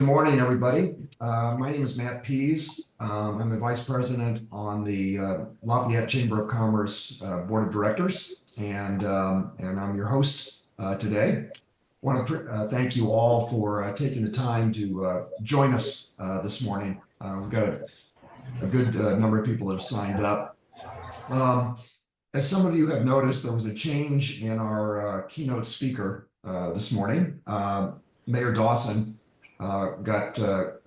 Good morning, everybody. My name is Matt Pease. I'm a vice president on the Lafayette Chamber of Commerce Board of Directors, and I'm your host today. I want to thank you all for taking the time to join us this morning. We've got a good number of people that have signed up. As some of you have noticed, there was a change in our keynote speaker this morning. Mayor Dawson got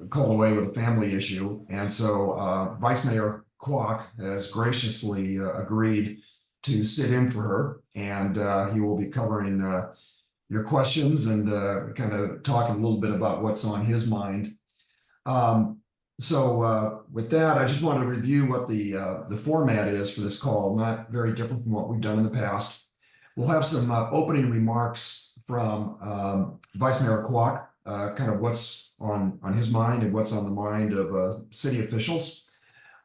called away with a family issue. And so Vice Mayor Kwok has graciously agreed to sit in for her. And he will be covering your questions and kind of talking a little bit about what's on his mind. With that, I just want to review what the format is for this call, not very different from what we've done in the past. We'll have some opening remarks from Vice Mayor Kwok, kind of what's on his mind and what's on the mind of city officials.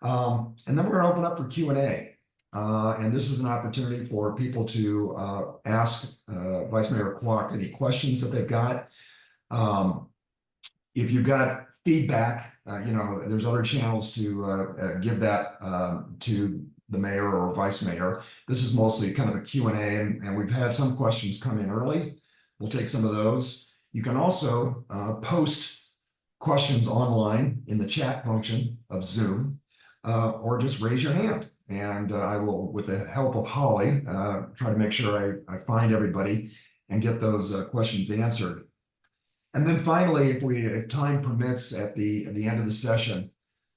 And then we're going to open up for Q&A. And this is an opportunity for people to ask Vice Mayor Kwok any questions that they've got. If you've got feedback, there's other channels to give that to the mayor or vice mayor. This is mostly kind of a Q&A, and we've had some questions come in early. We'll take some of those. You can also post questions online in the chat function of Zoom, or just raise your hand. And I will, with the help of Holly, try to make sure I find everybody and get those questions answered. And then finally, if time permits, at the end of the session,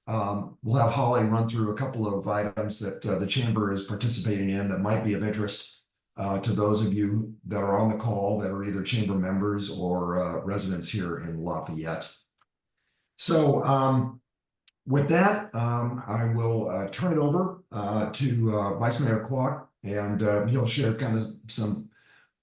we'll have Holly run through a couple of items that the chamber is participating in that might be of interest to those of you that are on the call that are either chamber members or residents here in Lafayette. So with that, I will turn it over to Vice Mayor Kwok, and he'll share kind of some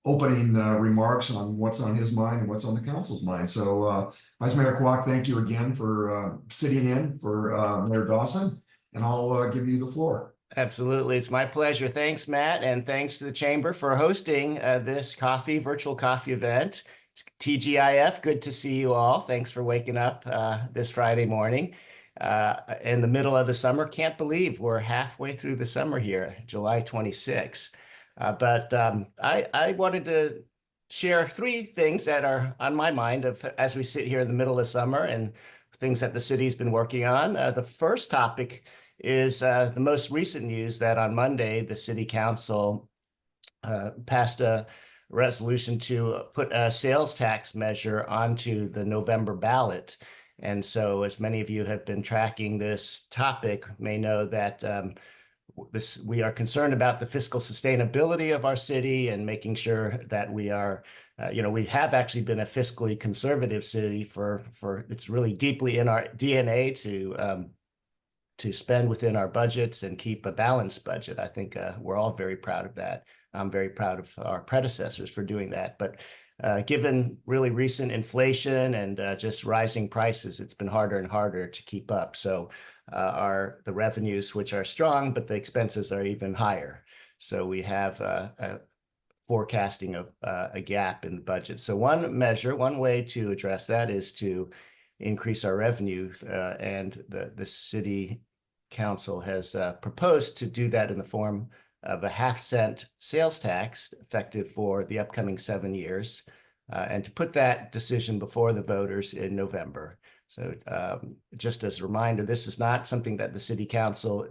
opening remarks on what's on his mind and what's on the council's mind. So Vice Mayor Kwok, thank you again for sitting in for Mayor Dawson, and I'll give you the floor. Absolutely. It's my pleasure. Thanks, Matt. And thanks to the Chamber for hosting this virtual coffee event. It's TGIF, good to see you all. Thanks for waking up this Friday morning in the middle of the summer. Can't believe we're halfway through the summer here, July 26th. I wanted to share three things that are on my mind as we sit here in the middle of summer and things that the city's been working on. The first topic is the most recent news that on Monday, the City Council passed a resolution to put a sales tax measure onto the November ballot. And so, as many of you have been tracking this topic may know that we are concerned about the fiscal sustainability of our city and making sure that we are, we have actually been a fiscally conservative city for it's really deeply in our DNA to spend within our budgets and keep a balanced budget. I think we're all very proud of that. I'm very proud of our predecessors for doing that. But given really recent inflation and just rising prices, it's been harder and harder to keep up. So the revenues, which are strong, but the expenses are even higher. So we have forecasting of a gap in the budget. So one way to address that is to increase our revenue, and the City Council has proposed to do that in the form of a half-cent sales tax effective for the upcoming 7 years, and to put that decision before the voters in November. So just as a reminder, this is not something that the City Council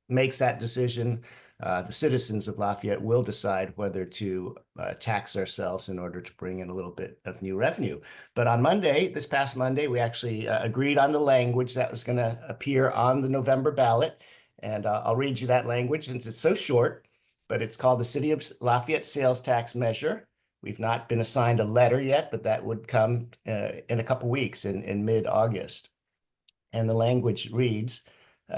makes that decision. The citizens of Lafayette will decide whether to tax ourselves in order to bring in a little bit of new revenue. But on Monday, this past Monday, we actually agreed on the language that was going to appear on the November ballot. And I'll read you that language since it's so short, but it's called the City of Lafayette Sales Tax Measure. We've not been assigned a letter yet, but that would come in a couple weeks in mid-August. And the language reads,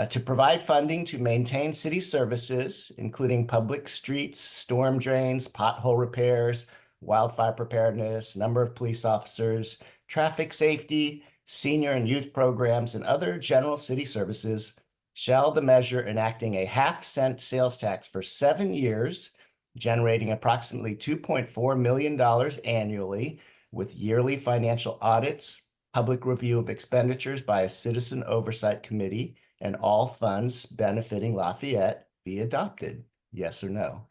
to provide funding to maintain city services, including public streets, storm drains, pothole repairs, wildfire preparedness, number of police officers, traffic safety, senior and youth programs, and other general city services, shall the measure enacting a half-cent sales tax for 7 years, generating approximately $2.4 million annually, with yearly financial audits, public review of expenditures by a citizen oversight committee and all funds benefiting Lafayette be adopted. Yes or no?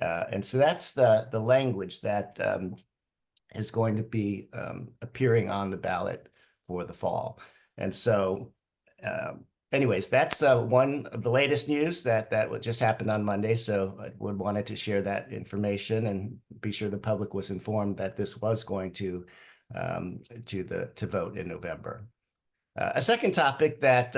And so that's the language that is going to be appearing on the ballot for the fall. And so anyways, that's one of the latest news that just happened on Monday. So I wanted to share that information and be sure the public was informed that this was going to vote in November. A second topic that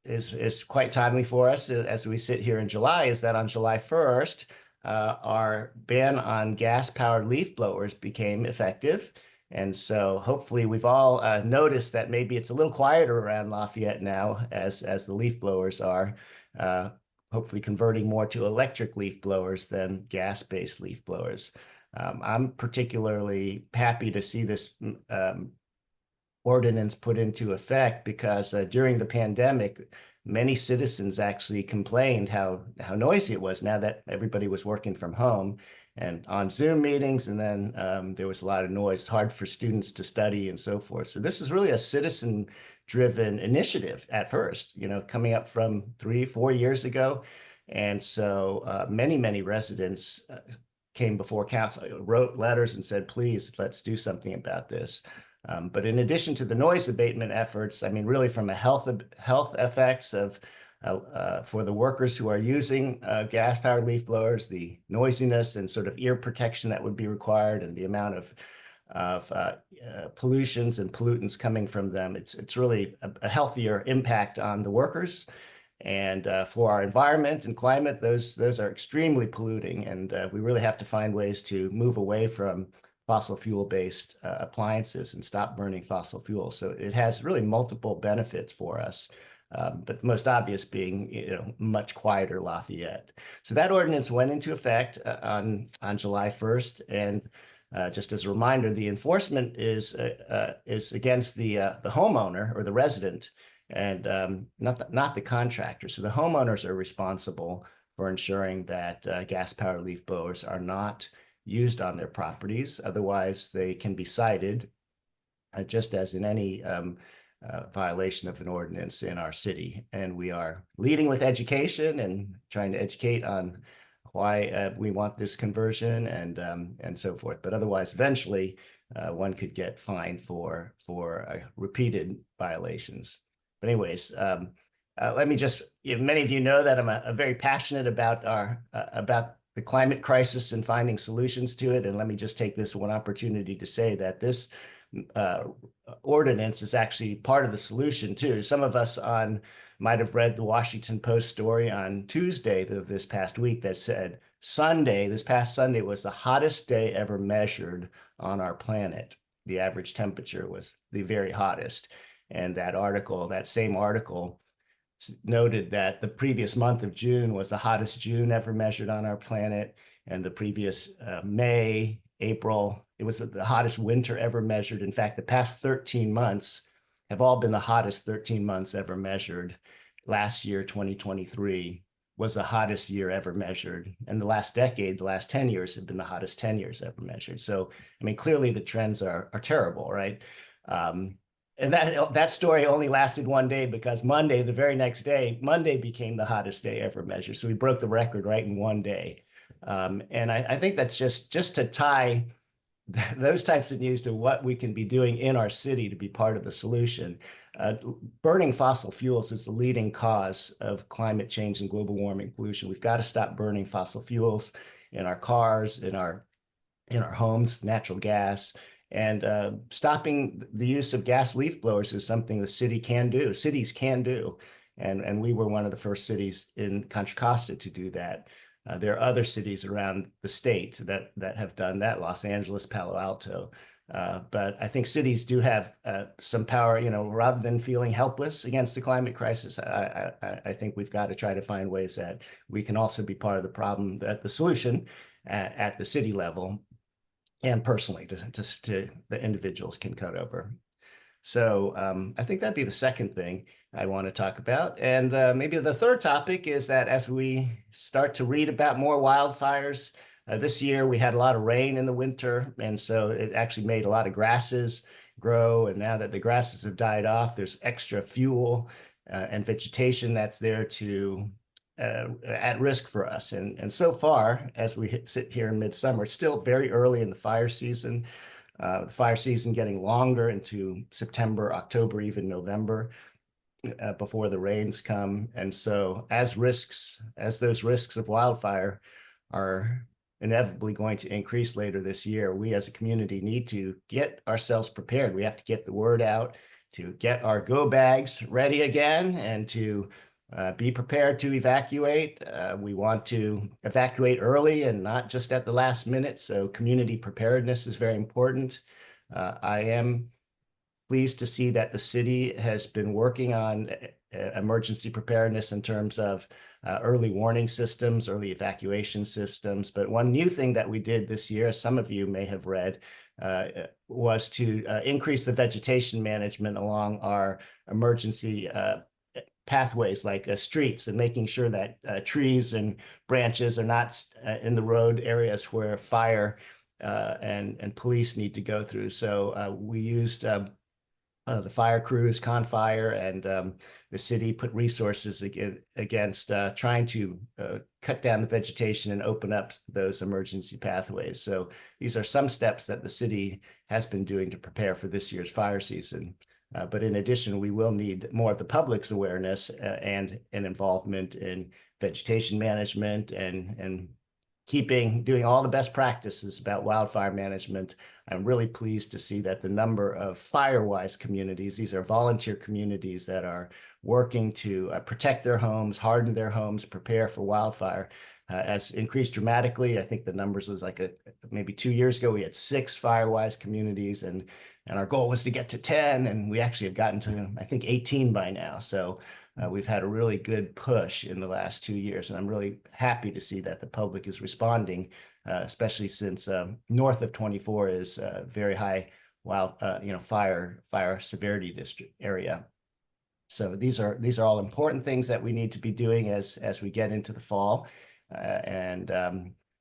is quite timely for us as we sit here in July is that on July 1st, our ban on gas-powered leaf blowers became effective. And so hopefully we've all noticed that maybe it's a little quieter around Lafayette now as the leaf blowers are hopefully converting more to electric leaf blowers than gas-based leaf blowers. I'm particularly happy to see this ordinance put into effect because during the pandemic, many citizens actually complained how noisy it was now that everybody was working from home and on Zoom meetings, and then there was a lot of noise, hard for students to study and so forth. So this was really a citizen-driven initiative at first, coming up from 3-4 years ago. And so many residents came before council, wrote letters and said, please, let's do something about this. But in addition to the noise abatement efforts, I mean, really from a health effects of for the workers who are using gas-powered leaf blowers, the noisiness and sort of ear protection that would be required, and the amount of pollutions and pollutants coming from them, it's really a healthier impact on the workers. And for our environment and climate, those are extremely polluting, and we really have to find ways to move away from fossil fuel-based appliances and stop burning fossil fuels. So it has really multiple benefits for us, but the most obvious being, much quieter Lafayette. So that ordinance went into effect on July 1st, and just as a reminder, the enforcement is against the homeowner or the resident, and not the contractor. So the homeowners are responsible for ensuring that gas-powered leaf blowers are not used on their properties. Otherwise, they can be cited, just as in any violation of an ordinance in our city. And we are leading with education and trying to educate on why we want this conversion and so forth. But otherwise, eventually, one could get fined for repeated violations. But anyways, let me just, many of you know that I'm very passionate about the climate crisis and finding solutions to it. And let me just take this one opportunity to say that this ordinance is actually part of the solution too. Some of us might have read the Washington Post story on Tuesday of this past week that said this past Sunday was the hottest day ever measured on our planet. The average temperature was the very hottest. And that same article noted that the previous month of June was the hottest June ever measured on our planet. And the previous May, April, it was the hottest winter ever measured. In fact, the past 13 months have all been the hottest 13 months ever measured. Last year, 2023, was the hottest year ever measured. And the last decade, the last 10 years have been the hottest 10 years ever measured. So, I mean, clearly the trends are terrible, right? And that story only lasted one day because Monday, the very next day, Monday became the hottest day ever measured. So we broke the record right in one day. And I think that's just to tie those types of news to what we can be doing in our city to be part of the solution. Burning fossil fuels is the leading cause of climate change and global warming pollution. We've got to stop burning fossil fuels in our cars, in our homes, natural gas. And stopping the use of gas leaf blowers is something the city can do, cities can do. And we were one of the first cities in Contra Costa to do that. There are other cities around the state that have done that, Los Angeles, Palo Alto. But I think cities do have some power, rather than feeling helpless against the climate crisis. I think we've got to try to find ways that we can also be part of the problem, the solution at the city level. And personally, to the individuals can cut over. So I think that'd be the second thing I want to talk about. And maybe the third topic is that as we start to read about more wildfires, this year we had a lot of rain in the winter. And so it actually made a lot of grasses grow. And now that the grasses have died off, there's extra fuel and vegetation that's there to at risk for us. And so far, as we sit here in midsummer, it's still very early in the fire season. The fire season getting longer into September, October, even November before the rains come. And so as those risks of wildfire are inevitably going to increase later this year, we as a community need to get ourselves prepared. We have to get the word out to get our go bags ready again and to be prepared to evacuate. We want to evacuate early and not just at the last minute. So community preparedness is very important. I am pleased to see that the city has been working on emergency preparedness in terms of early warning systems, early evacuation systems. But one new thing that we did this year, as some of you may have read, was to increase the vegetation management along our emergency pathways like streets, and making sure that trees and branches are not in the road areas where fire and police need to go through. So we used the fire crews, Confire, and the city put resources against trying to cut down the vegetation and open up those emergency pathways. So these are some steps that the city has been doing to prepare for this year's fire season. But in addition, we will need more of the public's awareness and involvement in vegetation management and doing all the best practices about wildfire management. I'm really pleased to see that the number of Firewise communities, these are volunteer communities that are working to protect their homes, harden their homes, prepare for wildfire, has increased dramatically. I think the numbers was like maybe 2 years ago, we had 6 Firewise communities, and our goal was to get to 10, and we actually have gotten to, I think, 18 by now. So we've had a really good push in the last 2 years, and I'm really happy to see that the public is responding, especially since north of 24 is a very high fire severity district area. So these are all important things that we need to be doing as we get into the fall.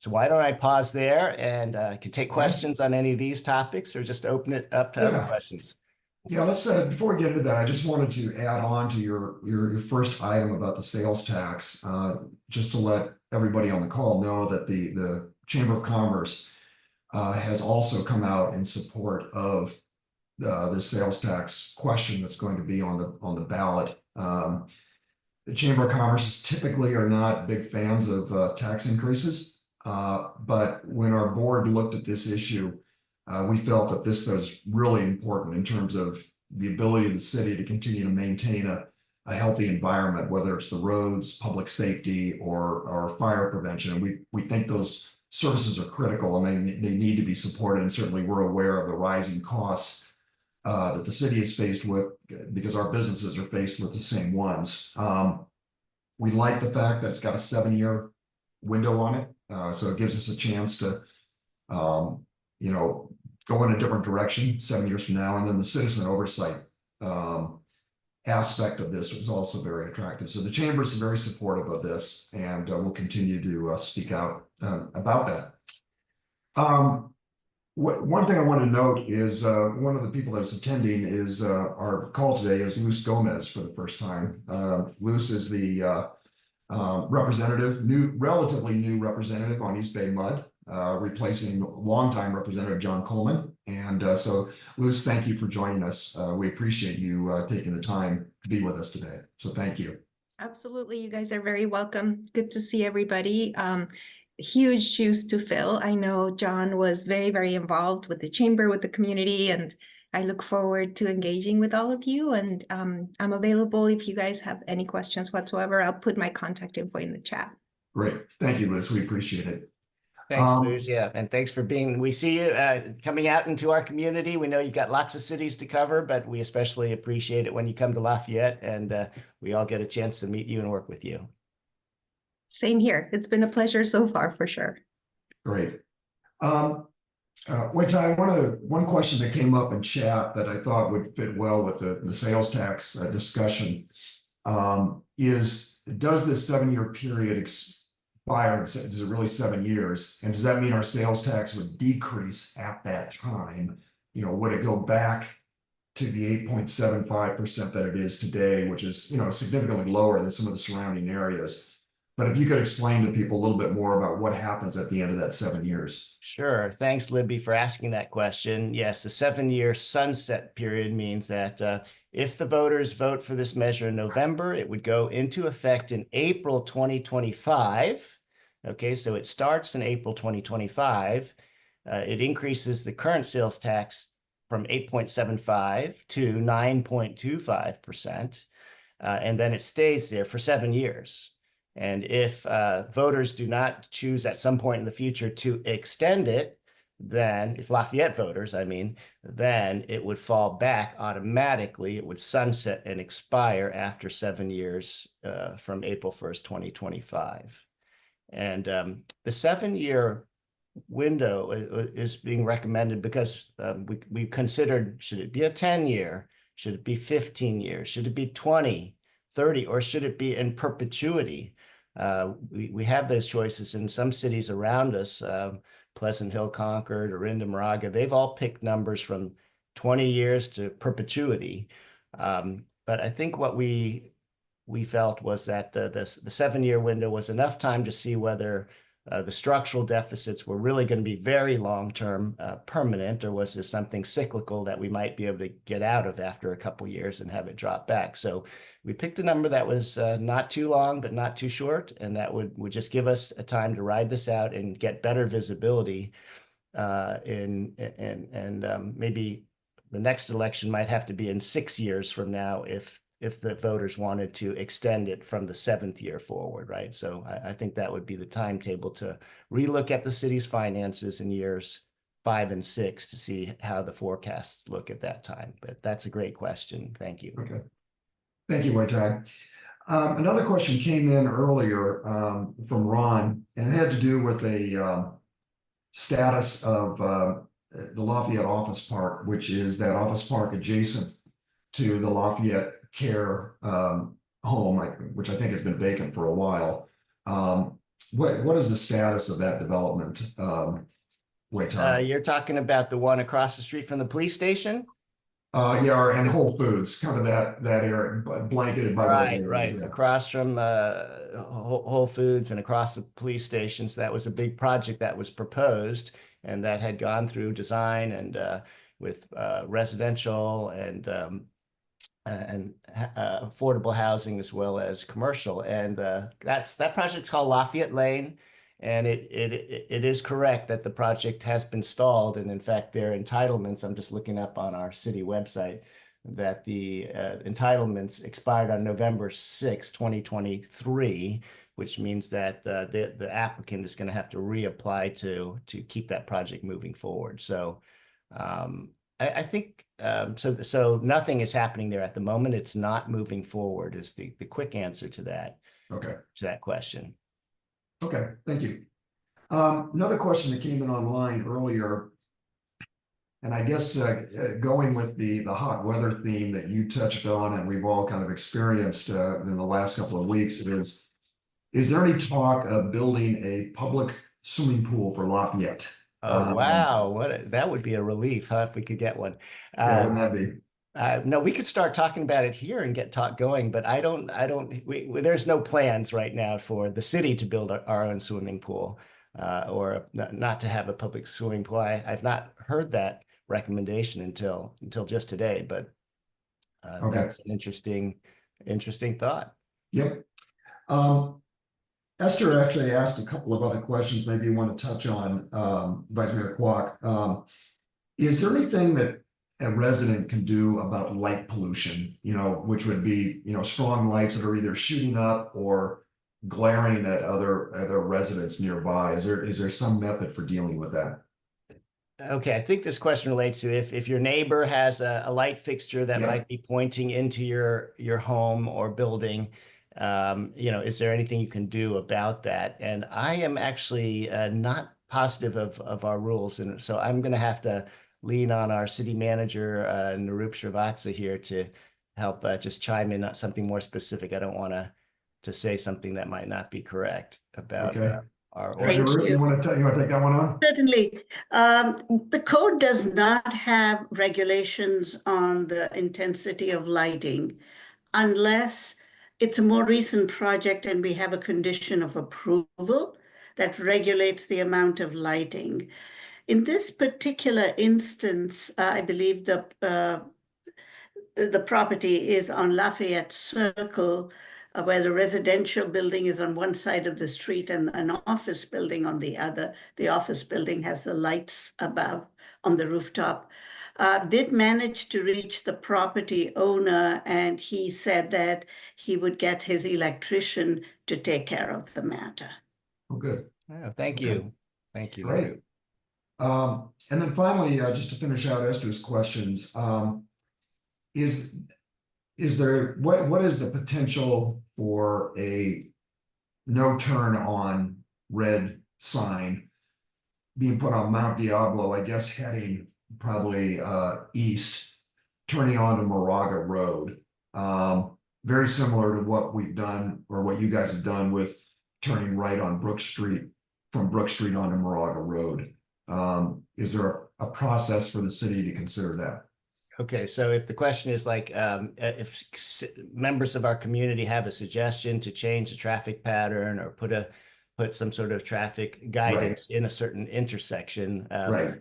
So why don't I pause there and can take questions on any of these topics, or just open it up to other questions. Yeah, let's before we get into that, I just wanted to add on to your first item about the sales tax, just to let everybody on the call know that the Chamber of Commerce has also come out in support of the sales tax question that's going to be on the ballot. The Chamber of Commerce typically are not big fans of tax increases, but when our board looked at this issue, we felt that this was really important in terms of the ability of the city to continue to maintain a healthy environment, whether it's the roads, public safety, or fire prevention. And we think those services are critical. I mean, they need to be supported, and certainly we're aware of the rising costs that the city is faced with, because our businesses are faced with the same ones. We like the fact that it's got a 7-year window on it, so it gives us a chance to go in a different direction 7 years from now. And then the citizen oversight aspect of this was also very attractive. So the chamber is very supportive of this, and we'll continue to speak out about that. One thing I want to note is one of the people that's attending is our call today is Luz Gomez for the first time. Luz is the relatively new representative on East Bay Mud, replacing longtime Representative John Coleman. And so, Luz, thank you for joining us. We appreciate you taking the time to be with us today. So thank you. Absolutely. You guys are very welcome. Good to see everybody. Huge shoes to fill. I know John was very, very involved with the chamber, with the community, and I look forward to engaging with all of you. And I'm available if you guys have any questions whatsoever. I'll put my contact info in the chat. Great. Thank you, Liz. We appreciate it. Thanks, Luz. Yeah, and thanks for we see you coming out into our community. We know you've got lots of cities to cover, but we especially appreciate it when you come to Lafayette, and we all get a chance to meet you and work with you. Same here. It's been a pleasure so far, for sure. Great. Wei-Tai, one question that came up in chat that I thought would fit well with the sales tax discussion is, does this 7-year period expire? Is it really 7 years? And does that mean our sales tax would decrease at that time? Would it go back to the 8.75% that it is today, which is, significantly lower than some of the surrounding areas. But if you could explain to people a little bit more about what happens at the end of that 7 years. Sure. Thanks, Libby, for asking that question. Yes, the 7-year sunset period means that if the voters vote for this measure in November, it would go into effect in April 2025. Okay, so it starts in April 2025. It increases the current sales tax from 8.75 to 9.25%, and then it stays there for 7 years. And if voters do not choose at some point in the future to extend it, then if Lafayette voters, then it would fall back automatically. It would sunset and expire after 7 years from April 1st, 2025. And the 7-year window is being recommended because we considered, should it be a 10-year? Should it be 15 years? Should it be 20, 30, or should it be in perpetuity? We have those choices in some cities around us, Pleasant Hill, Concord, Orinda, Moraga. They've all picked numbers from 20 years to perpetuity. But I think what we felt was that the 7-year window was enough time to see whether the structural deficits were really going to be very long-term, permanent, or was this something cyclical that we might be able to get out of after a couple of years and have it drop back? So we picked a number that was not too long, but not too short, and that would just give us a time to ride this out and get better visibility. Maybe the next election might have to be in 6 years from now if the voters wanted to extend it from the 7th year forward, right? So I think that would be the timetable to relook at the city's finances in years 5 and 6 to see how the forecasts look at that time. But that's a great question. Thank you. Okay. Thank you, Wei-Tai. Another question came in earlier from Ron, and it had to do with a status of the Lafayette Office Park, which is that office park adjacent to the Lafayette Care home, which I think has been vacant for a while. What is the status of that development, Wei-Tai? You're talking about the one across the street from the police station? Yeah, and Whole Foods, kind of that area, blanketed by those areas. Right. Yeah. Across from Whole Foods and across the police stations. That was a big project that was proposed, and that had gone through design and with residential and affordable housing as well as commercial. And that project's called Lafayette Lane. And it is correct that the project has been stalled. And in fact, their entitlements, I'm just looking up on our city website, that the entitlements expired on November 6, 2023, which means that the applicant is going to have to reapply to keep that project moving forward. So I think so nothing is happening there at the moment. It's not moving forward is the quick answer to that. Okay. To that question. Okay, thank you. Another question that came in online earlier, and I guess going with the hot weather theme that you touched on and we've all kind of experienced in the last couple of weeks, is there any talk of building a public swimming pool for Lafayette? Oh, wow. That would be a relief, huh, if we could get one. Yeah, wouldn't that be? No, we could start talking about it here and get talk going, but there's no plans right now for the city to build our own swimming pool or not to have a public swimming pool. I've not heard that recommendation until just today, but Okay. That's an interesting thought. Yep. Esther actually asked a couple of other questions maybe you want to touch on, Vice Mayor Kwok. Is there anything that a resident can do about light pollution, which would be, strong lights that are either shooting up or glaring at other residents nearby? Is there some method for dealing with that? Okay, I think this question relates to if your neighbor has a light fixture that might be pointing into your home or building, is there anything you can do about that? And I am actually not positive of our rules, and so I'm going to have to lean on our city manager, Nirup Srivatsa here to help just chime in on something more specific. I don't want to say something that might not be correct about our Thank ordinance. you. You want to take that one on? Certainly. The code does not have regulations on the intensity of lighting unless it's a more recent project and we have a condition of approval that regulates the amount of lighting. In this particular instance, I believe the property is on Lafayette Circle, where the residential building is on one side of the street and an office building on the other. The office building has the lights above on the rooftop. Did manage to reach the property owner, and he said that he would get his electrician to take care of the matter. Oh, good. Oh, thank Okay. you. Thank you. Great. And then finally, just to finish out Esther's questions, is there, what is the potential for a no turn on red sign being put on Mount Diablo, I guess heading probably east, turning onto Moraga Road? Very similar to what we've done, or what you guys have done with turning right on Brook Street, from Brook Street onto Moraga Road. Is there a process for the city to consider that? Okay, so if the question is like, if members of our community have a suggestion to change the traffic pattern or put some sort of traffic guidance in a certain intersection,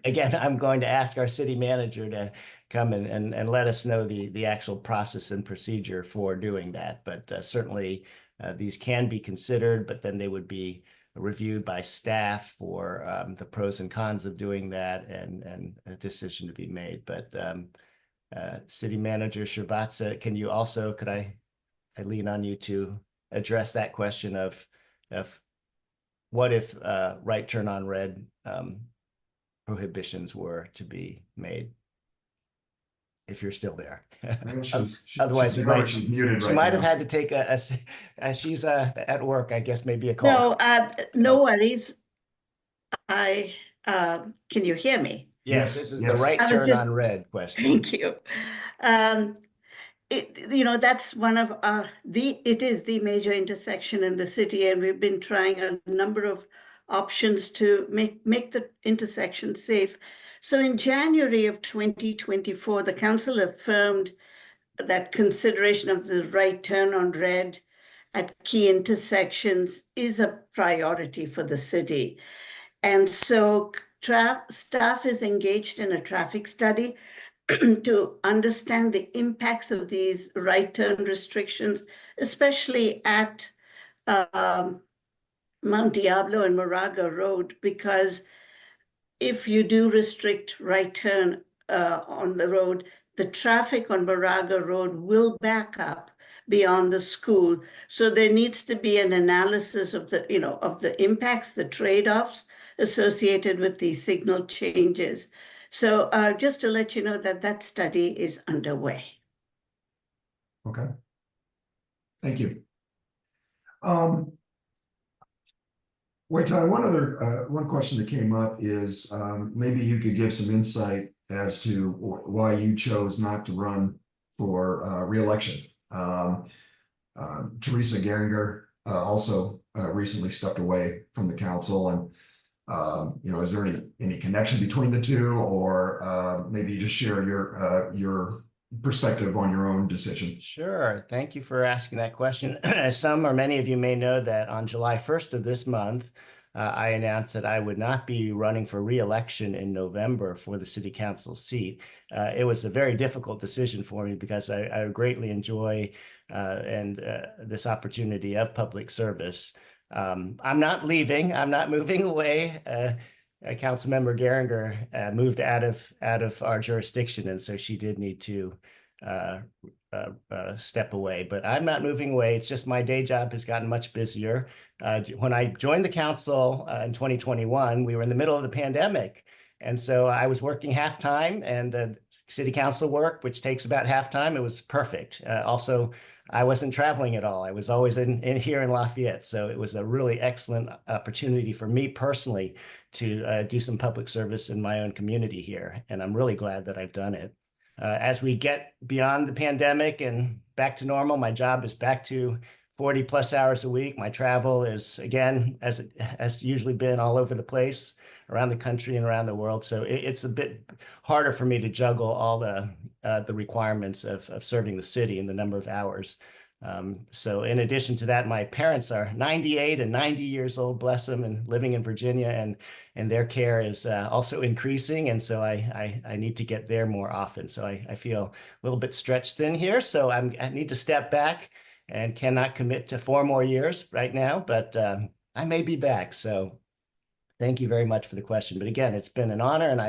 again, I'm going to ask our city manager to come and let us know the actual process and procedure for doing that. But certainly these can be considered, but then they would be reviewed by staff for the pros and cons of doing that, and a decision to be made. But City Manager Srivatsa, can you also, could I lean on you to address that question of what if right turn on red prohibitions were to be made? If you're still there. Otherwise, she might have had to take she's at work, I guess, maybe a call. No, no worries. Can you hear me? Yes, this is the right turn on red question. Thank you. That's one of it is the major intersection in the city, and we've been trying a number of options to make the intersection safe. So in January of 2024, the council affirmed that consideration of the right turn on red at key intersections is a priority for the city. And so staff is engaged in a traffic study to understand the impacts of these right turn restrictions, especially at Mount Diablo and Moraga Road, because if you do restrict right turn on the road, the traffic on Moraga Road will back up beyond the school. So there needs to be an analysis of the impacts, the trade-offs associated with these signal changes. So just to let you know that study is underway. Okay. Thank you. Wei-Tai, one question that came up is maybe you could give some insight as to why you chose not to run for re-election. Teresa Geringer also recently stepped away from the council, and is there any connection between the two, or maybe you just share your perspective on your own decision? Sure. Thank you for asking that question. Some or many of you may know that on July 1st of this month, I announced that I would not be running for re-election in November for the city council seat. It was a very difficult decision for me because I greatly enjoy this opportunity of public service. I'm not leaving. I'm not moving away. Councilmember Geringer moved out of our jurisdiction, and so she did need to step away. But I'm not moving away. It's just my day job has gotten much busier. When I joined the council in 2021, we were in the middle of the pandemic, and so I was working half-time, and city council work, which takes about half-time, it was perfect. Also, I wasn't traveling at all. I was always in here in Lafayette. So it was a really excellent opportunity for me personally to do some public service in my own community here. And I'm really glad that I've done it. As we get beyond the pandemic and back to normal, my job is back to 40 plus hours a week. My travel is, again, as it has usually been, all over the place around the country and around the world. So it's a bit harder for me to juggle all the requirements of serving the city and the number of hours. So in addition to that, my parents are 98 and 90 years old, bless them, and living in Virginia, and their care is also increasing. And so I need to get there more often. So I feel a little bit stretched thin here. So I need to step back and cannot commit to 4 more years right now, but I may be back. So thank you very much for the question. But again, it's been an honor, and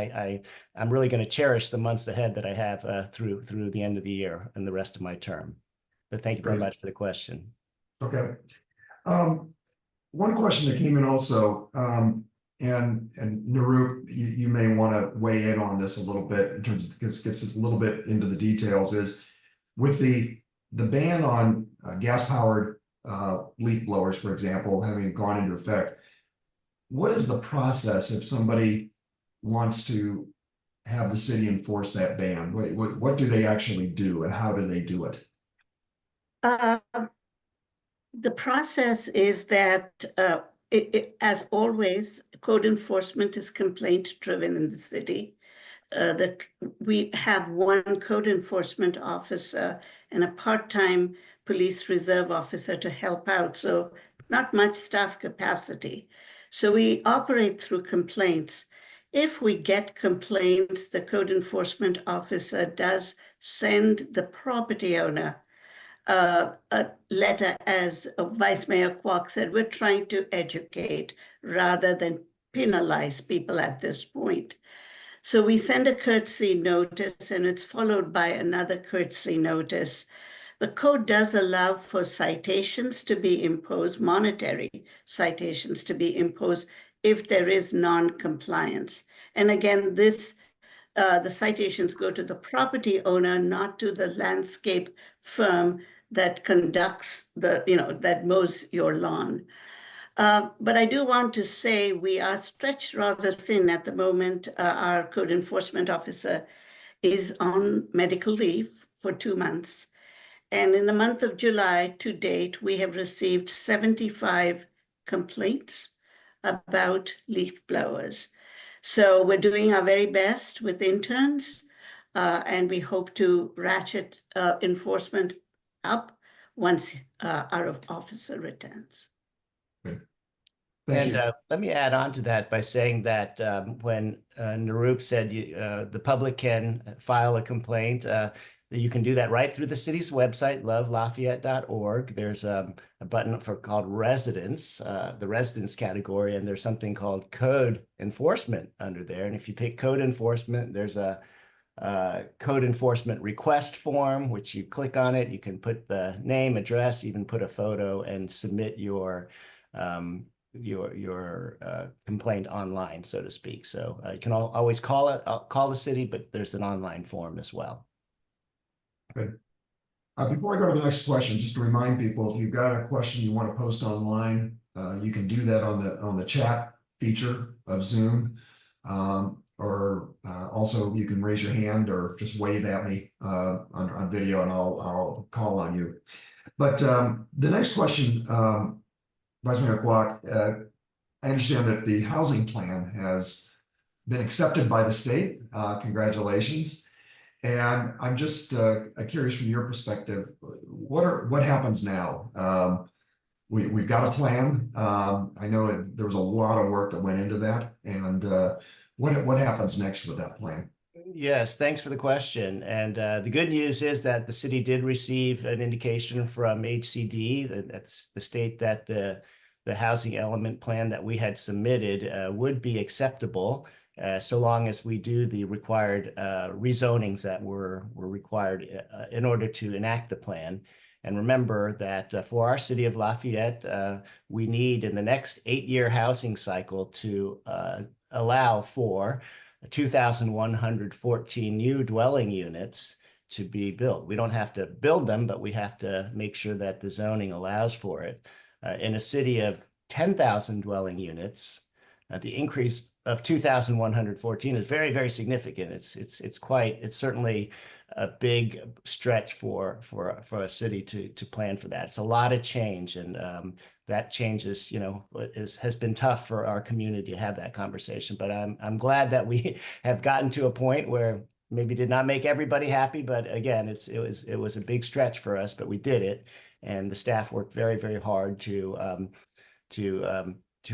I'm really going to cherish the months ahead that I have through the end of the year and the rest of my term. But thank you very much for the question. Okay. One question that came in also, and Nirup, you may want to weigh in on this a little bit in terms of, because it gets a little bit into the details, is with the ban on gas-powered leaf blowers, for example, having gone into effect, what is the process if somebody wants to have the city enforce that ban? What do they actually do, and how do they do it? The process is that, as always, code enforcement is complaint-driven in the city. We have one code enforcement officer and a part-time police reserve officer to help out, so not much staff capacity. So we operate through complaints. If we get complaints, the code enforcement officer does send the property owner a letter. As Vice Mayor Kwok said, we're trying to educate rather than penalize people at this point. So we send a courtesy notice, and it's followed by another courtesy notice. The code does allow for citations to be imposed, monetary citations to be imposed if there is non-compliance. And again, the citations go to the property owner, not to the landscape firm that conducts that mows your lawn. But I do want to say we are stretched rather thin at the moment. Our code enforcement officer is on medical leave for 2 months. And in the month of July to date, we have received 75 complaints about leaf blowers. So we're doing our very best with interns, and we hope to ratchet enforcement up once our officer returns. Good. Thank you. Let me add on to that by saying that when Nirup said the public can file a complaint, you can do that right through the city's website, lovelafayette.org. There's a button called residents, the residents category, and there's something called code enforcement under there. And if you pick code enforcement, there's a code enforcement request form, which you click on it. You can put the name, address, even put a photo, and submit your complaint online, so to speak. So you can always call the city, but there's an online form as well. Good. Before I go to the next question, just to remind people, if you've got a question you want to post online, you can do that on the chat feature of Zoom, or also you can raise your hand or just wave at me on video, and I'll call on you. But the next question, Vice Mayor Kwok, I understand that the housing plan has been accepted by the state. Congratulations. And I'm just curious from your perspective, what happens now? We've got a plan. I know there was a lot of work that went into that. And what happens next with that plan? Yes, thanks for the question. And the good news is that the city did receive an indication from HCD, that's the state, that the housing element plan that we had submitted would be acceptable, so long as we do the required rezonings that were required in order to enact the plan. And remember that for our city of Lafayette, we need in the next 8-year housing cycle to allow for 2,114 new dwelling units to be built. We don't have to build them, but we have to make sure that the zoning allows for it. In a city of 10,000 dwelling units, the increase of 2,114 is very, very significant. It's certainly a big stretch for a city to plan for that. It's a lot of change, and that change is, has been tough for our community to have that conversation. But I'm glad that we have gotten to a point where maybe did not make everybody happy, but again, it was a big stretch for us, but we did it, and the staff worked very, very hard to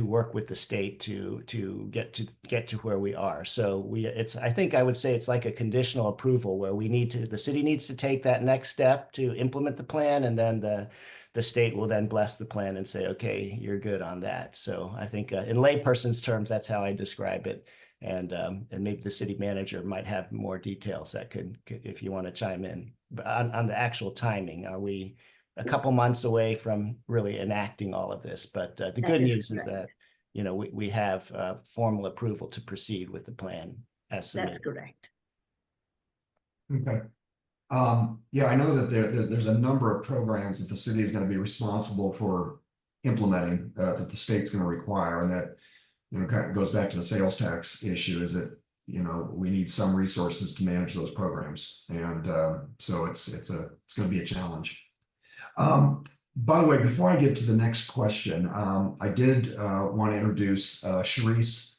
work with the state to get to where we are. So I think I would say it's like a conditional approval where the city needs to take that next step to implement the plan, and then the state will then bless the plan and say, okay, you're good on that. So I think in layperson's terms, that's how I describe it. And maybe the city manager might have more details that could if you want to chime in. But on the actual timing, are we a couple months away from really enacting all of this? But the good news is that, we have formal approval to proceed with the plan as submitted. That's correct. Okay. Yeah, I know that there's a number of programs that the city is going to be responsible for implementing that the state's going to require, and that kind of goes back to the sales tax issue, is that we need some resources to manage those programs, and so it's going to be a challenge. By the way, before I get to the next question, I did want to introduce Sharice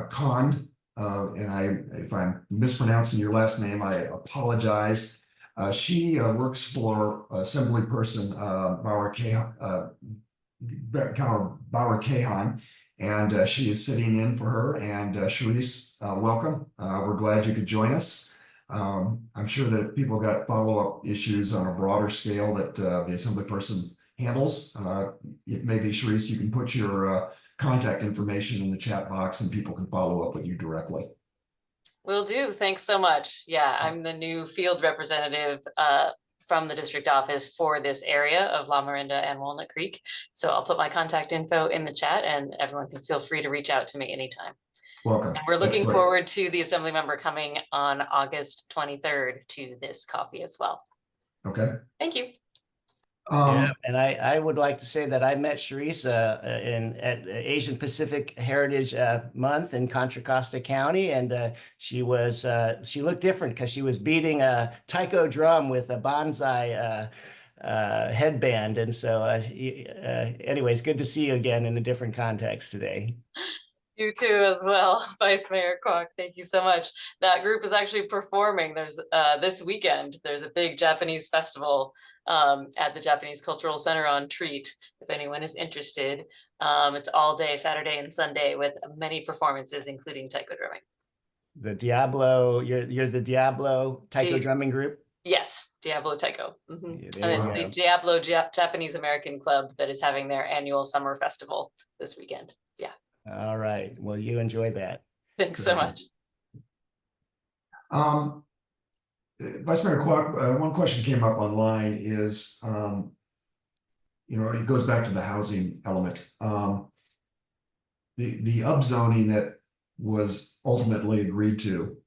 Khan, and if I'm mispronouncing your last name, I apologize. She works for Assemblyperson Bauer Kahan, and she is sitting in for her. And Sharice, welcome. We're glad you could join us. I'm sure that if people got follow-up issues on a broader scale that the Assemblyperson handles, maybe Sharice, you can put your contact information in the chat box and people can follow up with you directly. Will do. Thanks so much. Yeah, I'm the new field representative from the district office for this area of La Miranda and Walnut Creek. So I'll put my contact info in the chat, and everyone can feel free to reach out to me anytime. Welcome. And we're looking forward to the assembly member coming on August 23rd to this coffee as well. Okay. Thank you. Yeah, and I would like to say that I met Sharice at Asian Pacific Heritage Month in Contra Costa County, and she looked different because she was beating a taiko drum with a bonsai headband, and so anyways, good to see you again in a different context today. You too as well, Vice Mayor Kwok. Thank you so much. That group is actually performing. There's this weekend, there's a big Japanese festival at the Japanese Cultural Center on Treat, if anyone is interested. It's all day, Saturday and Sunday, with many performances, including taiko drumming. The Diablo, you're the Diablo taiko drumming group? Yes, Diablo Taiko. Yeah, and it's the Diablo Japanese American Club that is having their annual summer festival this weekend. Yeah. All right. Well, you enjoy that. Thanks so much. Vice Mayor Kwok, one question came up online is, it goes back to the housing element. The upzoning that was ultimately agreed to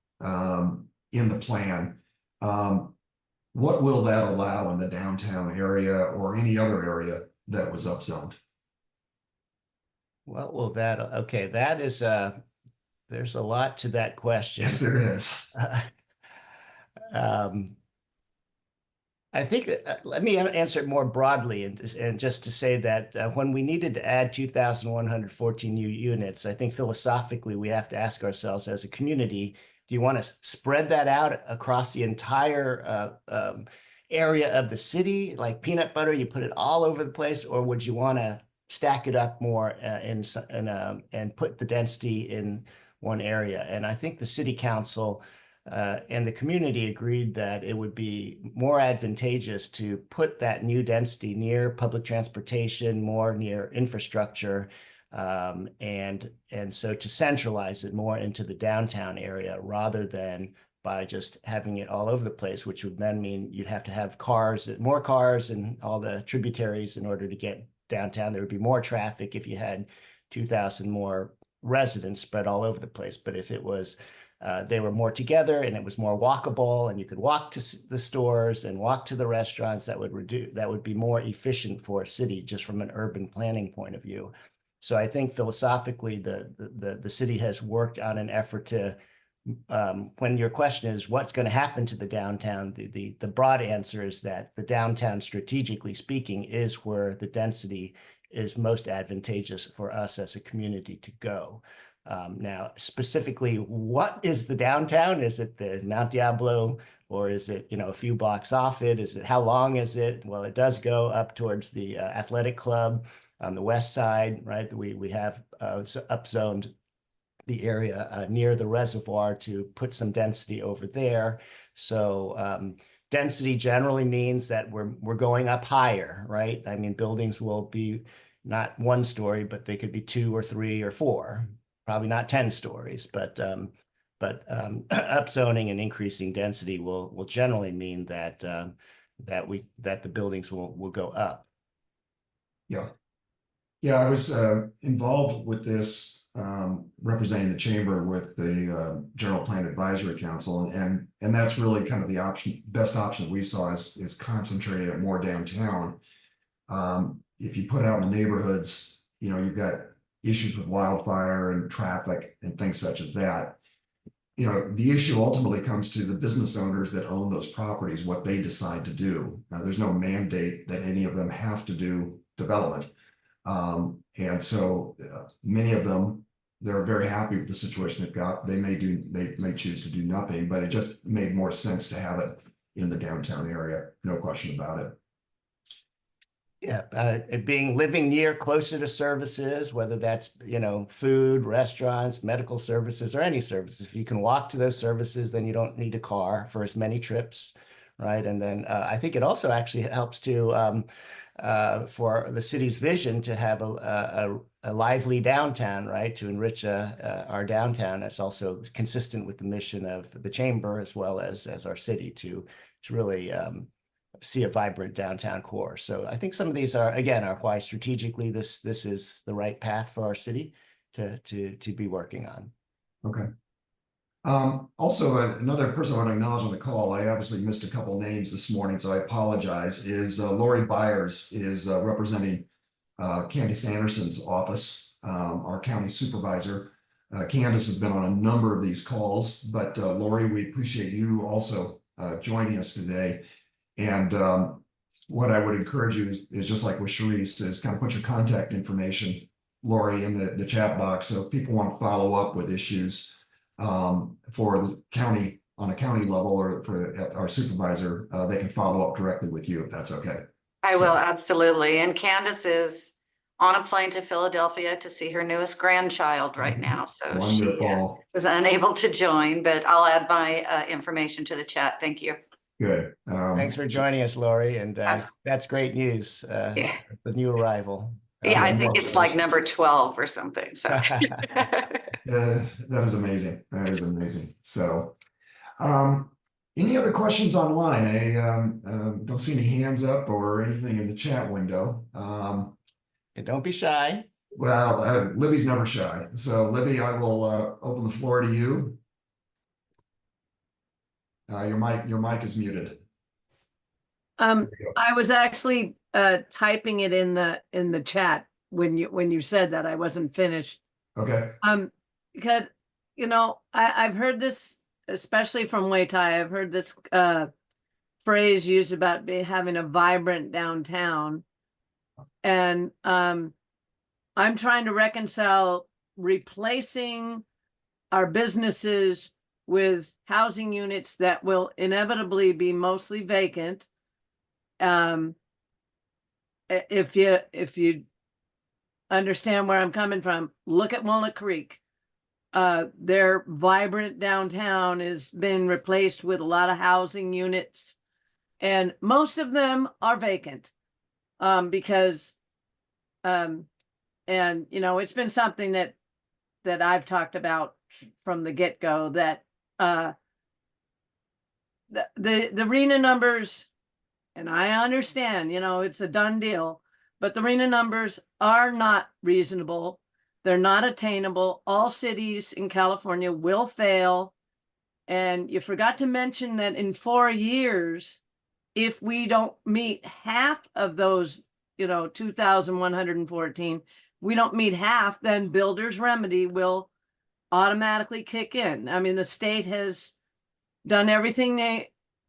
in the plan, what will that allow in the downtown area or any other area that was upzoned? What will that, okay, that is, there's a lot to that question. Yes, there is. I think, let me answer it more broadly and just to say that when we needed to add 2,114 new units, I think philosophically we have to ask ourselves as a community, do you want to spread that out across the entire area of the city, like peanut butter, you put it all over the place, or would you want to stack it up more and put the density in one area? And I think the city council and the community agreed that it would be more advantageous to put that new density near public transportation, more near infrastructure, and so to centralize it more into the downtown area rather than by just having it all over the place, which would then mean you'd have to have more cars and all the tributaries in order to get downtown. There would be more traffic if you had 2,000 more residents spread all over the place. But if it was, they were more together and it was more walkable and you could walk to the stores and walk to the restaurants, that would be more efficient for a city just from an urban planning point of view. So I think philosophically, the city has worked on an effort to when your question is what's going to happen to the downtown, the broad answer is that the downtown, strategically speaking, is where the density is most advantageous for us as a community to go. Now, specifically, what is the downtown? Is it the Mount Diablo, or is it, a few blocks off it? Is it, how long is it? Well, it does go up towards the athletic club on the west side, right? We have upzoned the area near the reservoir to put some density over there. So density generally means that we're going up higher, right? I mean, buildings will be not 1 story, but they could be 2 or 3 or 4, probably not 10 stories, but upzoning and increasing density will generally mean that that the buildings will go up. Yeah. Yeah, I was involved with this, representing the chamber with the General Plan Advisory Council, and that's really kind of the best option we saw is concentrated at more downtown. If you put out in the neighborhoods, you've got issues with wildfire and traffic and things such as that. The issue ultimately comes to the business owners that own those properties, what they decide to do. Now, there's no mandate that any of them have to do development. And so many of them, they're very happy with the situation they've got. They may choose to do nothing, but it just made more sense to have it in the downtown area. No question about it. Yeah, living near, closer to services, whether that's, food, restaurants, medical services, or any services. If you can walk to those services, then you don't need a car for as many trips, right? And then I think it also actually helps to for the city's vision to have a lively downtown, right? To enrich our downtown. That's also consistent with the mission of the chamber as well as our city to really see a vibrant downtown core. So I think some of these are why strategically this is the right path for our city to be working on. Okay. Also, another person I want to acknowledge on the call, I obviously missed a couple names this morning, so I apologize, is Lori Byers is representing Candace Anderson's office, our county supervisor. Candace has been on a number of these calls, but Lori, we appreciate you also joining us today. And what I would encourage you is just like with Sharice, is kind of put your contact information, Lori, in the chat box. So if people want to follow up with issues for the county on a county level or for our supervisor, they can follow up directly with you if that's okay. I will, absolutely. And Candace is on a plane to Philadelphia to see her newest grandchild right now. So Wonderful. She was unable to join, but I'll add my information to the chat. Thank you. Good. Thanks for joining us, Lori. And that's great news, yeah. The new arrival. Yeah, I think it's like number 12 or something. So that is amazing. That is amazing. So any other questions online? I don't see any hands up or anything in the chat window. Don't be shy. Well, Libby's never shy. So Libby, I will open the floor to you. Your mic is muted. I was actually typing it in the chat when you said that. I wasn't finished. Okay. Because I've heard this, especially from Wei-Tai. I've heard this phrase used about having a vibrant downtown, and I'm trying to reconcile replacing our businesses with housing units that will inevitably be mostly vacant. If you understand where I'm coming from, look at Walnut Creek. Their vibrant downtown has been replaced with a lot of housing units, and most of them are vacant because it's been something that I've talked about from the get-go, that the RHNA numbers, and I understand, it's a done deal, but the RHNA numbers are not reasonable. They're not attainable. All cities in California will fail. And you forgot to mention that in 4 years, if we don't meet half of those, 2,114, we don't meet half, then builder's remedy will automatically kick in. I mean, the state has done everything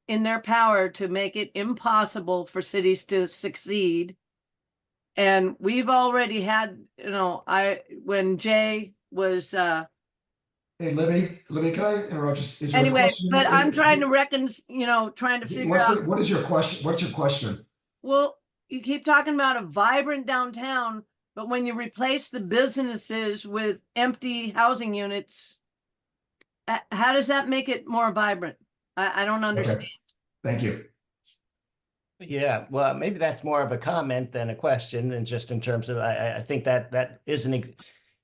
in their power to make it impossible for cities to succeed. And we've already had, when Jay was, Hey, Libby, can I interrupt? Is your anyway, question? but I'm trying to trying to figure out. What is your question? What's your question? Well, you keep talking about a vibrant downtown, but when you replace the businesses with empty housing units, how does that make it more vibrant? I don't understand. Okay. Thank you. Yeah, well, maybe that's more of a comment than a question, and just in terms of, I think that is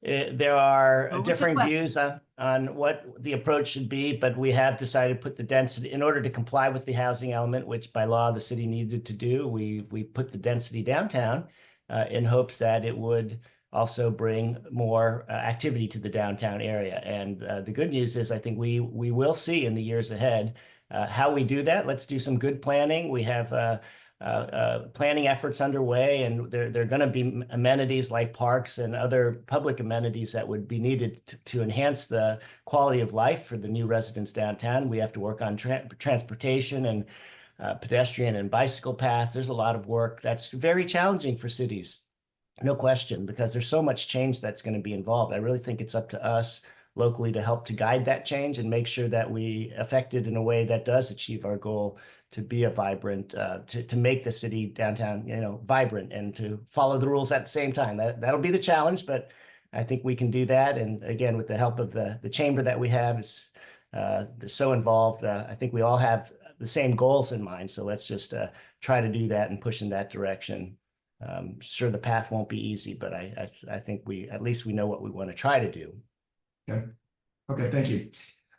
there are Well, differing views on what the approach should be, but we have decided to put the density in order to comply with the housing element, which by law the city needed to do. We put the density downtown in hopes that it would also bring more activity to the downtown area. And the good news is I think we will see in the years ahead how we do that. Let's do some good planning. We have planning efforts underway, and there are going to be amenities like parks and other public amenities that would be needed to enhance the quality of life for the new residents downtown. We have to work on transportation and pedestrian and bicycle paths. There's a lot of work that's very challenging for cities, no question, because there's so much change that's going to be involved. I really think it's up to us locally to help to guide that change and make sure that we affect it in a way that does achieve our goal to be a vibrant, to make the city downtown, vibrant, and to follow the rules at the same time. That'll be the challenge, but I think we can do that. And again, with the help of the chamber that we have, is so involved. I think we all have the same goals in mind. So let's just try to do that and push in that direction. Sure, the path won't be easy, but I think at least we know what we want to try to do. Okay, thank you.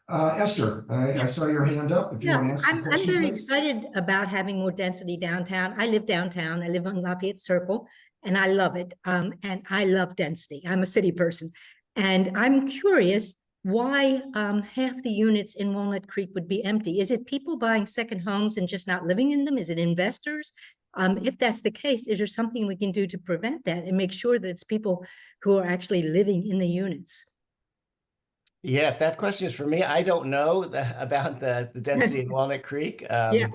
Esther, I saw your hand up. If you want to ask the question, I'm very please. excited about having more density downtown. I live downtown. I live on Lafayette Circle, and I love it. And I love density. I'm a city person. And I'm curious why half the units in Walnut Creek would be empty. Is it people buying second homes and just not living in them? Is it investors? If that's the case, is there something we can do to prevent that and make sure that it's people who are actually living in the units? Yeah, if that question is for me, I don't know about the density in Walnut Creek. Yeah,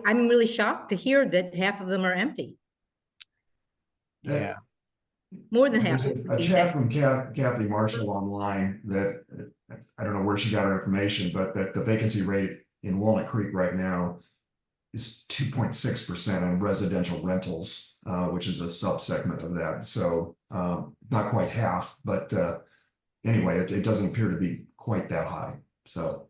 I'm really shocked to hear that half of them are empty. Yeah. More than half. There's a chat from Kathy Marshall online that I don't know where she got her information, but that the vacancy rate in Walnut Creek right now is 2.6% on residential rentals, which is a subsegment of that. So not quite half, but anyway, it doesn't appear to be quite that high. So,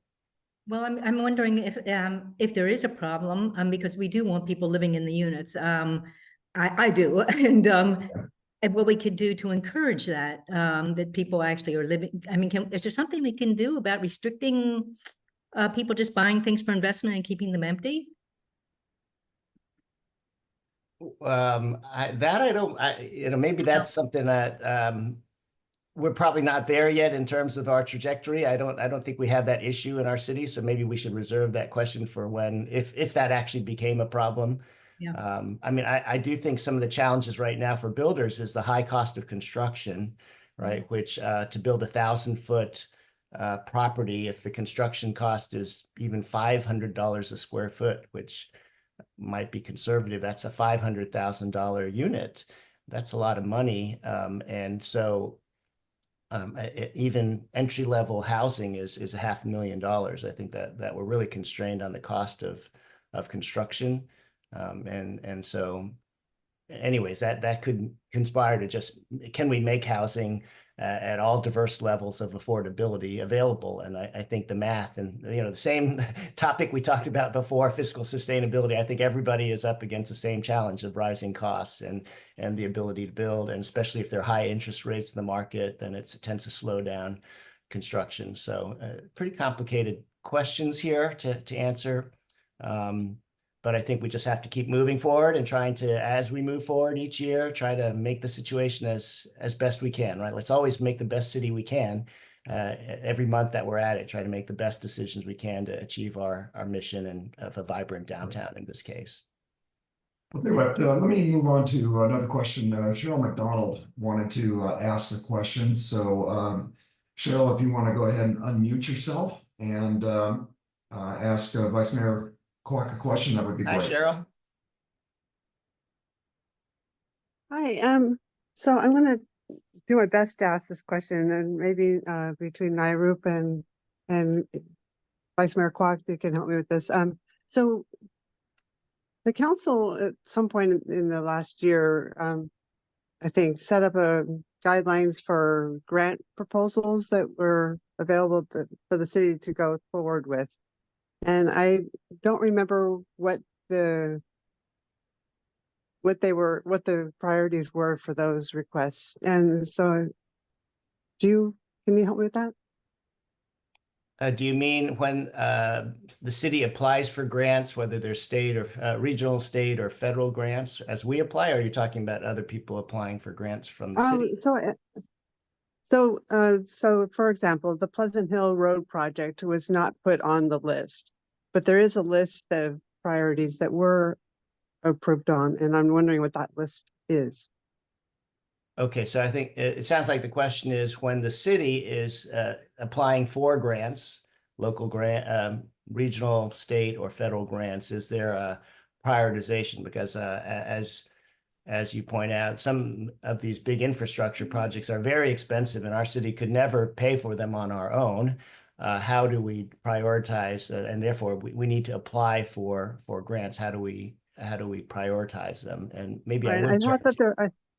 well, I'm wondering if there is a problem, because we do want people living in the units. I do, and what we could do to encourage that, that people actually are living. I mean, is there something we can do about restricting people just buying things for investment and keeping them empty? Maybe that's something that we're probably not there yet in terms of our trajectory. I don't think we have that issue in our city. So maybe we should reserve that question for when, if that actually became a problem. Yeah. I mean, I do think some of the challenges right now for builders is the high cost of construction, right? Which to build 1,000-foot property, if the construction cost is even $500 a square foot, which might be conservative, that's a $500,000 unit. That's a lot of money. And so even entry-level housing is $500,000. I think that we're really constrained on the cost of construction. And so anyways, that could conspire to just, can we make housing at all diverse levels of affordability available? And I think the math and, the same topic we talked about before, fiscal sustainability, I think everybody is up against the same challenge of rising costs and the ability to build. And especially if there are high interest rates in the market, then it tends to slow down construction. So pretty complicated questions here to answer. But I think we just have to keep moving forward and trying to, as we move forward each year, try to make the situation as best we can, right? Let's always make the best city we can. Every month that we're at it, try to make the best decisions we can to achieve our mission and of a vibrant downtown in this case. Okay, but let me move on to another question. Cheryl McDonald wanted to ask a question. So Cheryl, if you want to go ahead and unmute yourself and ask Vice Mayor Kwok a question, that would be Hi, great. Cheryl. Hi, so I'm gonna do my best to ask this question, and maybe between Nairoop and Vice Mayor Kwok, they can help me with this. So the council at some point in the last year, I think, set up a guidelines for grant proposals that were available for the city to go forward with. And I don't remember what the priorities were for those requests. And so can you help me with that? Do you mean when the city applies for grants, whether they're state or regional, state, or federal grants, as we apply, or are you talking about other people applying for grants from the city? So for example, the Pleasant Hill Road project was not put on the list, but there is a list of priorities that were approved on, and I'm wondering what that list is. Okay, so I think it sounds like the question is when the city is applying for grants, local grant, regional, state, or federal grants, is there a prioritization? Because as you point out, some of these big infrastructure projects are very expensive, and our city could never pay for them on our own. How do we prioritize? And therefore, we need to apply for grants. How do we prioritize them? And maybe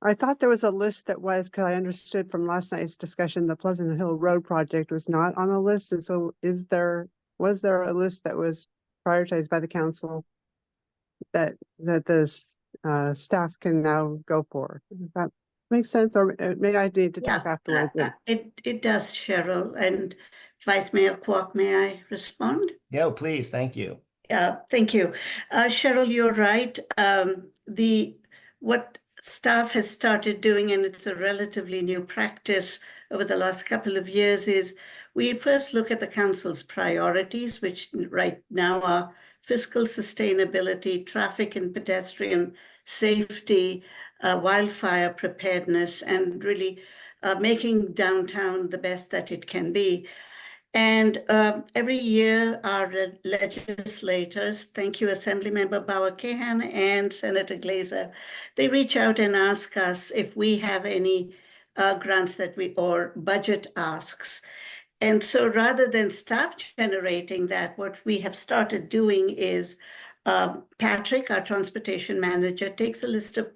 I thought there was a list that was, because I understood from last night's discussion, the Pleasant Hill Road project was not on a list. And so was there a list that was prioritized by the council that the staff can now go for? Does that make sense? Or maybe I need to talk afterwards. It does, Cheryl. And Vice Mayor Kwok, may I respond? Yeah, please. Thank you. Thank you. Cheryl, you're right. What staff has started doing, and it's a relatively new practice over the last couple of years, is we first look at the council's priorities, which right now are fiscal sustainability, traffic and pedestrian safety, wildfire preparedness, and really making downtown the best that it can be. And every year, our legislators, thank you, Assemblymember Bauer-Kahan and Senator Glazer, they reach out and ask us if we have any grants or budget asks. And so rather than staff generating that, what we have started doing is Patrick, our transportation manager, takes a list of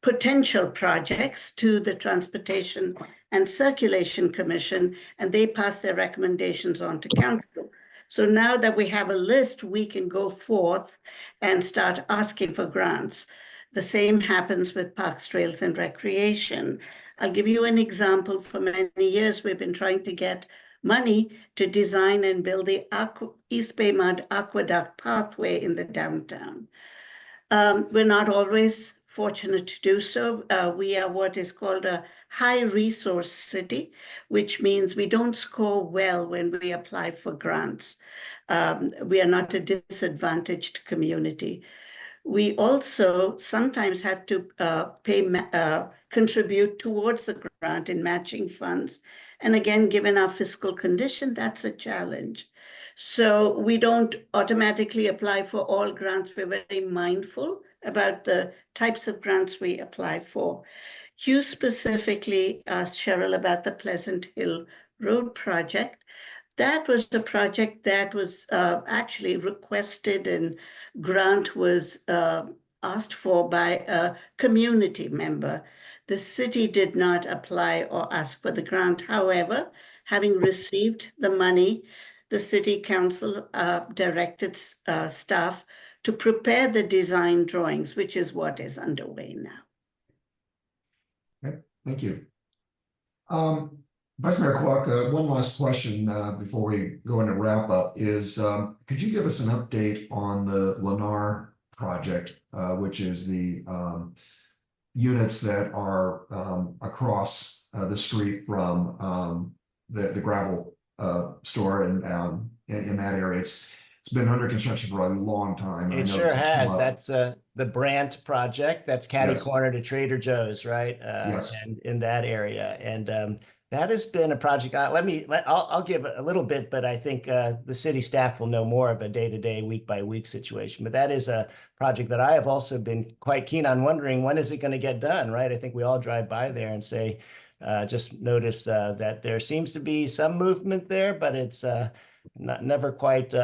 potential projects to the Transportation and Circulation Commission, and they pass their recommendations on to council. So now that we have a list, we can go forth and start asking for grants. The same happens with Parks, Trails, and Recreation. I'll give you an example. For many years, we've been trying to get money to design and build the East Bay Mud Aqueduct pathway in the downtown. We're not always fortunate to do so. We are what is called a high resource city, which means we don't score well when we apply for grants. We are not a disadvantaged community. We also sometimes have to contribute towards the grant in matching funds. And again, given our fiscal condition, that's a challenge. So we don't automatically apply for all grants. We're very mindful about the types of grants we apply for. You specifically asked Cheryl about the Pleasant Hill Road project. That was the project that was actually requested, and grant was asked for by a community member. The city did not apply or ask for the grant. However, having received the money, the city council directed staff to prepare the design drawings, which is what is underway now. Okay, thank you. Vice Mayor Kwok, one last question before we go into wrap up is, could you give us an update on the Lennar project, which is the units that are across the street from the gravel store in that area? It's been under construction for a long time. It sure has. That's the Brandt project. That's catty corner to Trader Joe's, right? Yes. And in that area. And That has been a project. I'll give a little bit, but I think the city staff will know more of a day-to-day, week-by-week situation. But that is a project that I have also been quite keen on, wondering when is it going to get done, right? I think we all drive by there and say, just notice that there seems to be some movement there, but it's never quite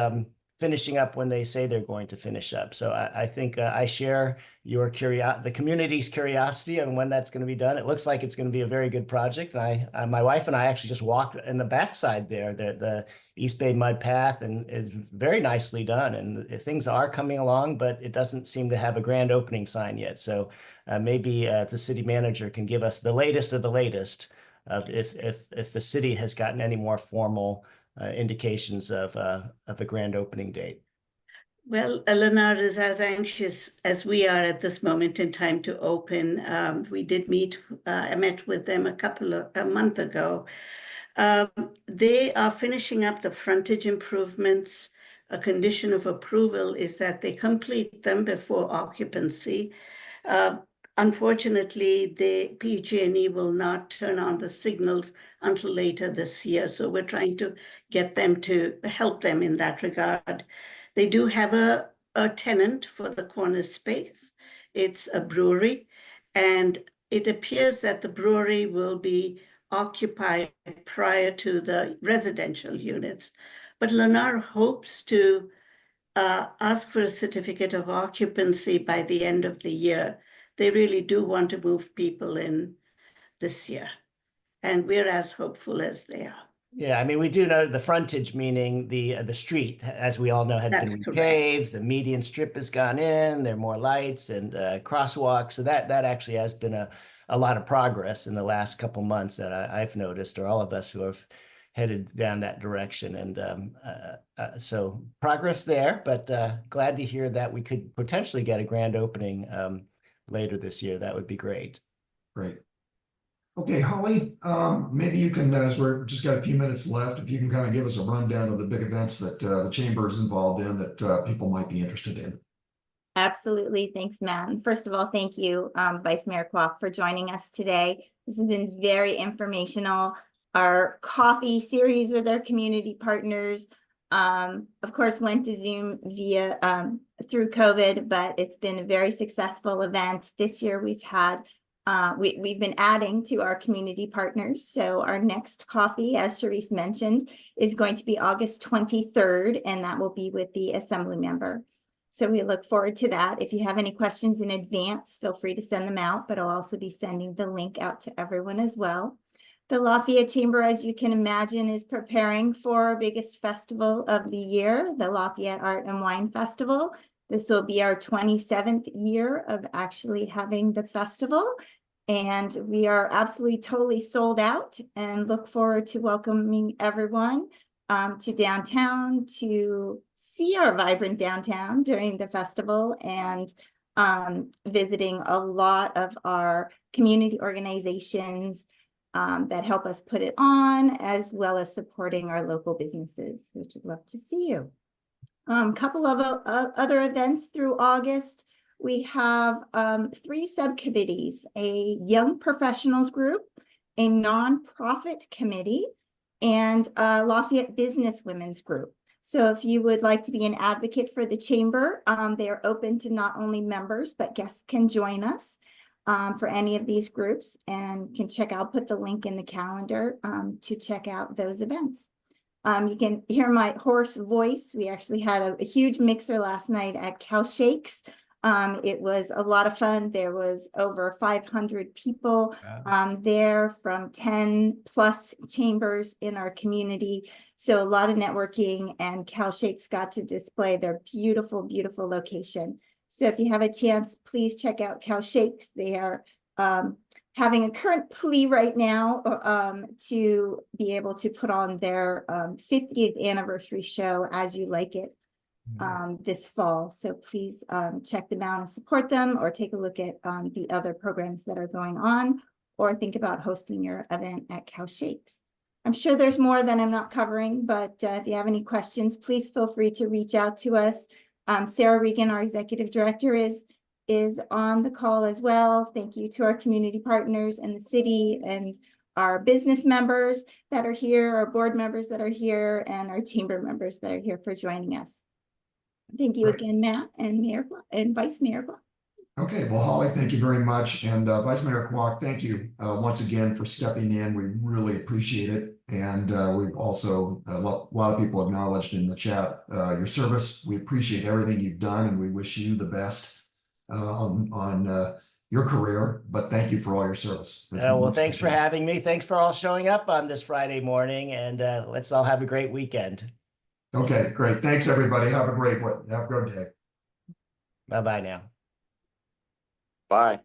finishing up when they say they're going to finish up. So I think I share your the community's curiosity on when that's going to be done. It looks like it's going to be a very good project. And my wife and I actually just walked in the backside there, the East Bay Mud Path, and it's very nicely done. And things are coming along, but it doesn't seem to have a grand opening sign yet. So maybe the city manager can give us the latest of the latest of if the city has gotten any more formal indications of a grand opening date. Well, Lennar is as anxious as we are at this moment in time to open. We did meet, I met with them a month ago. They are finishing up the frontage improvements. A condition of approval is that they complete them before occupancy. Unfortunately, the PG&E will not turn on the signals until later this year. So we're trying to get them to help them in that regard. They do have a tenant for the corner space. It's a brewery, and it appears that the brewery will be occupied prior to the residential units. But Lennar hopes to ask for a certificate of occupancy by the end of the year. They really do want to move people in this year, and we're as hopeful as they are. Yeah, I mean, we do know the frontage, meaning the street, as we all know, had That's been correct. repaved. The median strip has gone in. There are more lights and crosswalks. So that actually has been a lot of progress in the last couple months that I've noticed, or all of us who have headed down that direction. And so progress there, but glad to hear that we could potentially get a grand opening later this year. That would be great. Great. Okay, Holly, maybe you can, as we're just got a few minutes left, if you can kind of give us a rundown of the big events that the chamber is involved in that people might be interested in. Absolutely. Thanks, Matt. And first of all, thank you, Vice Mayor Kwok, for joining us today. This has been very informational. Our coffee series with our community partners, of course, went to Zoom via through COVID, but it's been a very successful event. This year we've had we've been adding to our community partners. So our next coffee, as Charisse mentioned, is going to be August 23rd, and that will be with the assembly member. So we look forward to that. If you have any questions in advance, feel free to send them out, but I'll also be sending the link out to everyone as well. The Lafayette Chamber, as you can imagine, is preparing for our biggest festival of the year, the Lafayette Art and Wine Festival. This will be our 27th year of actually having the festival, and we are absolutely totally sold out and look forward to welcoming everyone to downtown to see our vibrant downtown during the festival, and visiting a lot of our community organizations that help us put it on, as well as supporting our local businesses, which would love to see you. Couple of other events through August. We have 3 subcommittees: a young professionals group, a nonprofit committee, and a Lafayette Business Women's group. So if you would like to be an advocate for the chamber, they are open to not only members, but guests can join us for any of these groups, and can check out, put the link in the calendar to check out those events. You can hear my hoarse voice. We actually had a huge mixer last night at Cow Shakes. It was a lot of fun. There was over 500 people there from 10 plus chambers in our community. So a lot of networking, and Cow Shakes got to display their beautiful, beautiful location. So if you have a chance, please check out Cow Shakes. They are having a current plea right now to be able to put on their 50th anniversary show, As You Like It, this fall. So please check them out and support them, or take a look at the other programs that are going on, or think about hosting your event at Cow Shakes. I'm sure there's more that I'm not covering, but if you have any questions, please feel free to reach out to us. Sarah Regan, our executive director, is on the call as well. Thank you to our community partners and the city, and our business members that are here, our board members that are here, and our chamber members that are here for joining us. Thank you Great. again, Matt and Mayor Kwok and Vice Mayor Kwok. Okay, well, Holly, thank you very much. And Vice Mayor Kwok, thank you once again for stepping in. We really appreciate it. And we've also, a lot of people acknowledged in the chat your service. We appreciate everything you've done and we wish you the best on your career. But thank you for all your service. It's been Well, much thanks for appreciated. having me. Thanks for all showing up on this Friday morning, and let's all have a great weekend. Okay, great. Thanks, everybody. Have a great day. Bye-bye now. Bye.